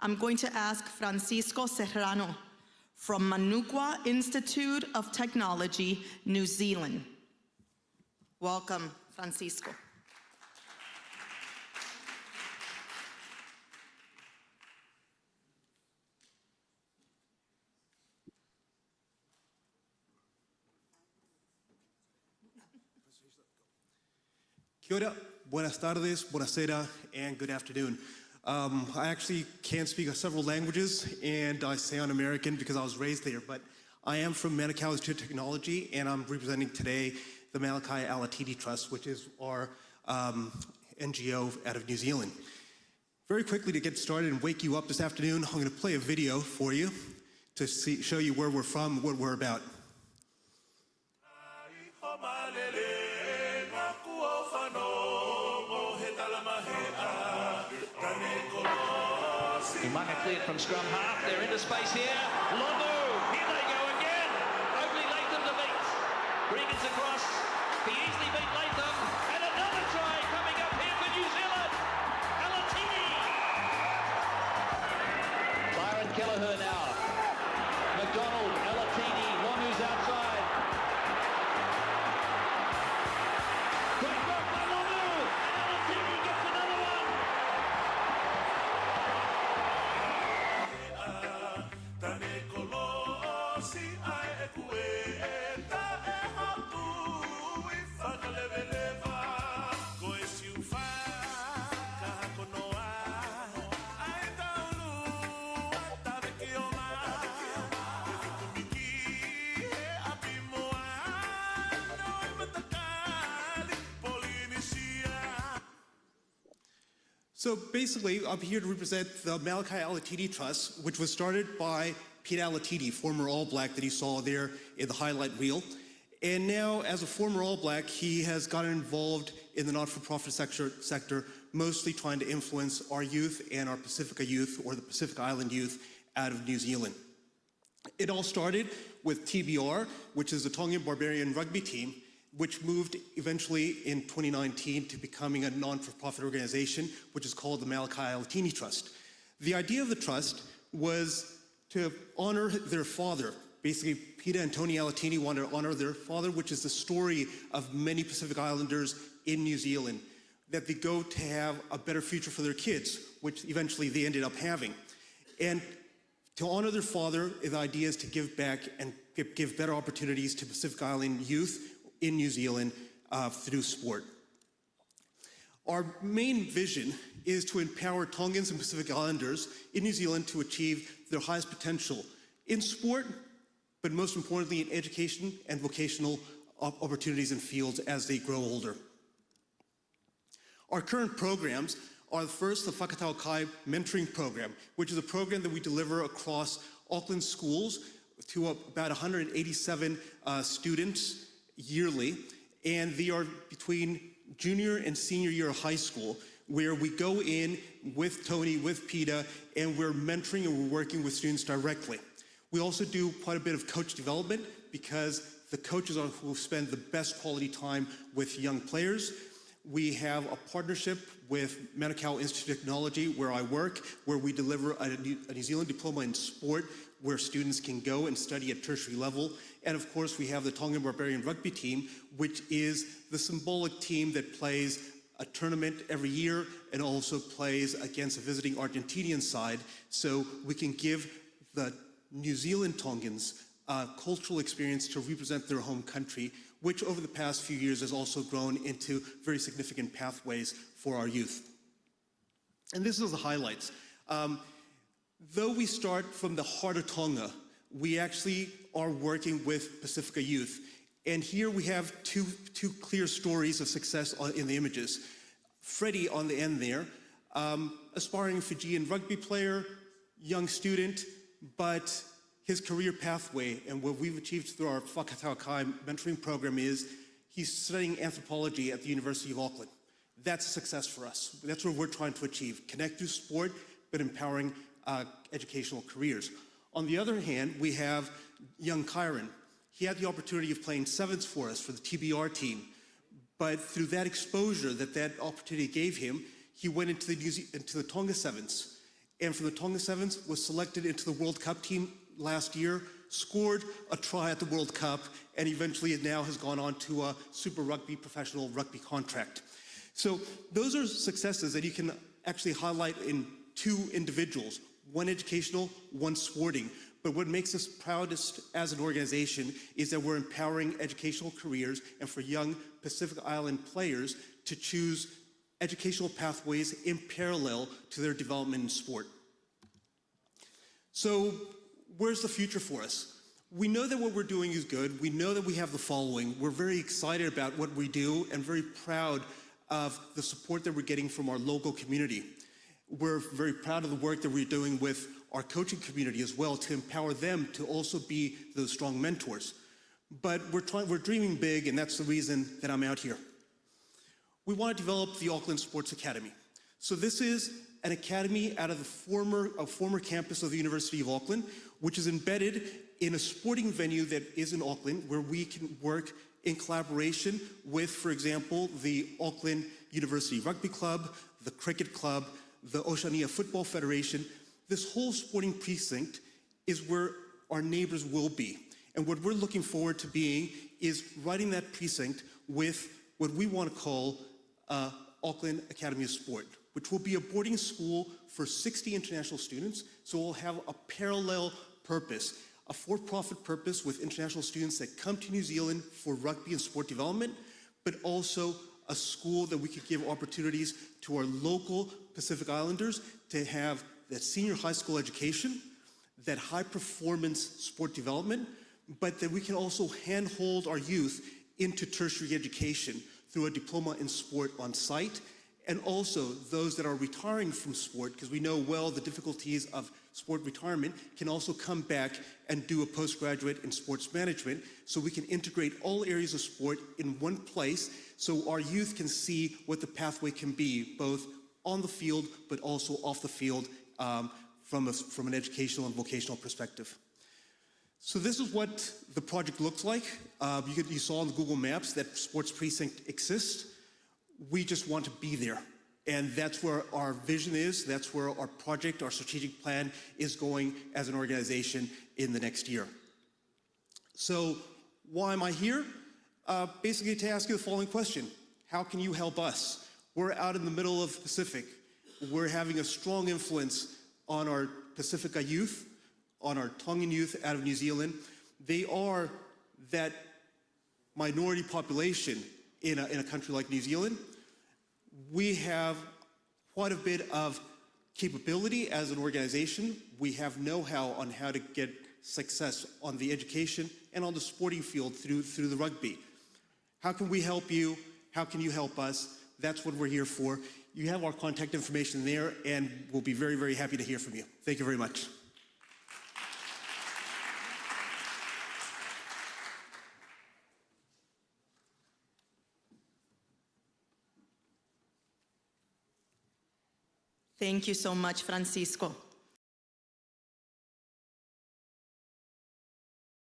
I'm going to ask Francisco Serrano from Manukwa Institute of Technology, New Zealand. Welcome, Francisco. Kia ora, buenas tardes, buonasera, and good afternoon. I actually can speak several languages, and I sound American because I was raised there, but I am from Malakai Alatini Technology, and I'm representing today the Malakai Alatini Trust, which is our NGO out of New Zealand. Very quickly to get started and wake you up this afternoon, I'm going to play a video for you to show you where we're from, what we're about. Umanga cleared from scrum half, they're into space here. Lomu, here they go again. Only Latham to beat. Regan's across, he easily beat Latham. And another try coming up here for New Zealand. Alatini. Byron Kelleher now. McDonald, Alatini, Lomu's outside. Great work by Lomu. And Alatini gets another one. So basically, I'm here to represent the Malakai Alatini Trust, which was started by Pete Alatini, former All Black that you saw there in the highlight reel. And now, as a former All Black, he has gotten involved in the not-for-profit sector, mostly trying to influence our youth and our Pacifica youth, or the Pacific Island youth, out of New Zealand. It all started with TBR, which is the Tongan Barbarian rugby team, which moved eventually in 2019 to becoming a non-for-profit organization, which is called the Malakai Alatini Trust. The idea of the trust was to honor their father. Basically, Peter and Tony Alatini wanted to honor their father, which is the story of many Pacific Islanders in New Zealand, that they go to have a better future for their kids, which eventually they ended up having. And to honor their father, the idea is to give back and give better opportunities to Pacific Island youth in New Zealand through sport. Our main vision is to empower Tongans and Pacific Islanders in New Zealand to achieve their highest potential in sport, but most importantly in education and vocational opportunities and fields as they grow older. Our current programs are first the Whakatau Kai mentoring program, which is a program that we deliver across Auckland schools to about 187 students yearly, and they are between junior and senior year of high school, where we go in with Tony, with PETA, and we're mentoring and we're working with students directly. We also do quite a bit of coach development because the coaches are who spend the best quality time with young players. We have a partnership with Malakai Institute of Technology, where I work, where we deliver a New Zealand diploma in sport, where students can go and study at tertiary level. And of course, we have the Tongan Barbarian rugby team, which is the symbolic team that plays a tournament every year and also plays against a visiting Argentinian side, so we can give the New Zealand Tongans a cultural experience to represent their home country, which over the past few years has also grown into very significant pathways for our youth. And this is the highlights. Though we start from the heart of Tonga, we actually are working with Pacifica youth. And here we have two clear stories of success in the images. Freddie on the end there, aspiring Fijian rugby player, young student, but his career pathway and what we've achieved through our Whakatau Kai mentoring program is he's studying anthropology at the University of Auckland. That's a success for us. That's what we're trying to achieve, connect through sport, but empowering educational careers. On the other hand, we have young Kyron. He had the opportunity of playing sevens for us for the TBR team, but through that exposure that opportunity gave him, he went into the Tonga sevens. and from the Tonga Sevens was selected into the World Cup team last year, scored a try at the World Cup, and eventually it now has gone on to a Super Rugby professional rugby contract. So those are successes that you can actually highlight in two individuals, one educational, one sporting. But what makes us proudest as an organization is that we're empowering educational careers and for young Pacific Island players to choose educational pathways in parallel to their development in sport. So where's the future for us? We know that what we're doing is good. We know that we have the following. We're very excited about what we do and very proud of the support that we're getting from our local community. We're very proud of the work that we're doing with our coaching community as well to empower them to also be those strong mentors. But we're dreaming big, and that's the reason that I'm out here. We want to develop the Auckland Sports Academy. So this is an academy out of the former campus of the University of Auckland, which is embedded in a sporting venue that is in Auckland, where we can work in collaboration with, for example, the Auckland University Rugby Club, the Cricket Club, the Oceania Football Federation. This whole sporting precinct is where our neighbors will be. And what we're looking forward to being is writing that precinct with what we want to call Auckland Academy of Sport, which will be a boarding school for 60 international students. So we'll have a parallel purpose, a for-profit purpose with international students that come to New Zealand for rugby and sport development, but also a school that we could give opportunities to our local Pacific Islanders to have that senior high school education, that high performance sport development, but that we can also handhold our youth into tertiary education through a diploma in sport on site, and also those that are retiring from sport, because we know well the difficulties of sport retirement, can also come back and do a postgraduate in sports management, so we can integrate all areas of sport in one place, so our youth can see what the pathway can be, both on the field, but also off the field, from an educational and vocational perspective. So this is what the project looks like. You saw on the Google Maps that Sports Precinct exists. We just want to be there. And that's where our vision is. That's where our project, our strategic plan is going as an organization in the next year. So why am I here? Basically to ask you the following question. How can you help us? We're out in the middle of the Pacific. We're having a strong influence on our Pacifica youth, on our Tongan youth out of New Zealand. They are that minority population in a country like New Zealand. We have quite a bit of capability as an organization. We have know-how on how to get success on the education and on the sporting field through the rugby. How can we help you? How can you help us? That's what we're here for. You have our contact information there, and we'll be very, very happy to hear from you. Thank you very much. Thank you so much, Francisco.